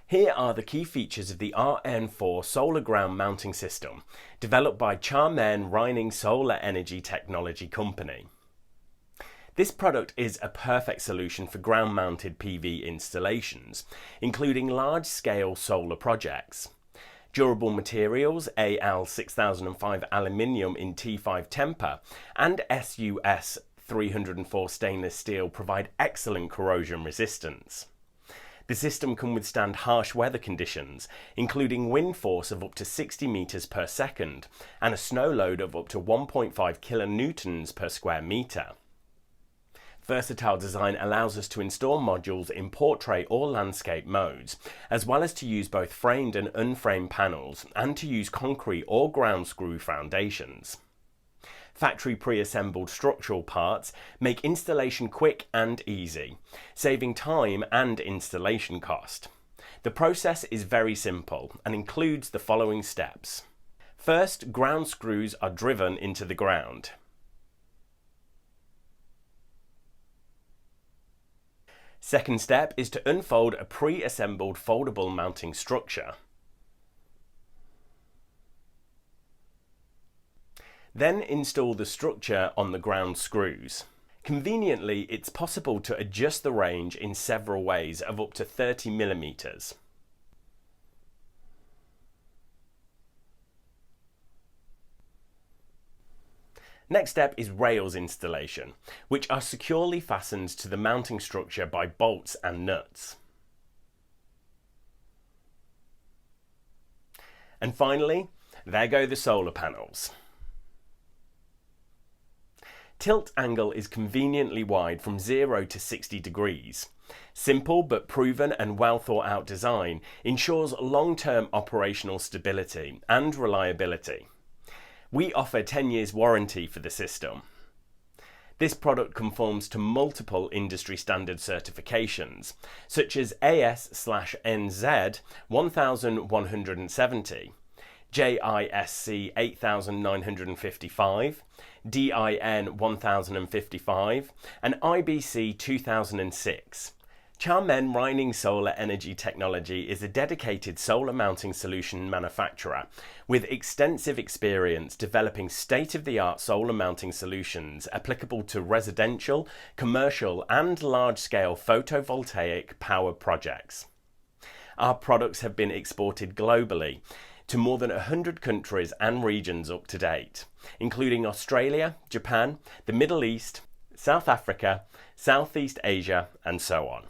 Here are the key features of the RN-4 solar ground mounting system, developed by Xiamen Rineng Solar Energy Technology Company. This product is a perfect solution for ground-mounted PV installations, including large-scale solar projects. Durable materials, Al6005 aluminium in T5 temper and SUS 304 stainless steel provide excellent corrosion resistance. The system can withstand harsh weather conditions, including wind force of up to 60 meters per second and a snow load of up to 1.5 kilonewtons per square meter. Versatile design allows us to install modules in portrait or landscape modes, as well as to use both framed and unframed panels and to use concrete or ground screw foundations. Factory pre-assembled structural parts make installation quick and easy, saving time and installation cost. The process is very simple and includes the following steps. First, ground screws are driven into the ground. Second step is to unfold a pre-assembled foldable mounting structure. Then install the structure on the ground screws. Conveniently, it's possible to adjust the range in several ways of up to 30 millimeters. Next step is rails installation, which are securely fastened to the mounting structure by bolts and nuts. And finally, there go the solar panels. Tilt angle is conveniently wide from 0 to 60 degrees. Simple but proven and well thought out design ensures long-term operational stability and reliability. We offer 10 years warranty for the system. This product conforms to multiple industry standard certifications, such as AS/NZ 1170, JISC 8955, DIN 1055 and IBC 2006. Xiamen Rineng Solar Energy Technology is a dedicated solar mounting solution manufacturer with extensive experience developing state-of-the-art solar mounting solutions applicable to residential, commercial and large-scale photovoltaic power projects. Our products have been exported globally to more than 100 countries and regions up to date, including Australia, Japan, the Middle East, South Africa, Southeast Asia, and so on.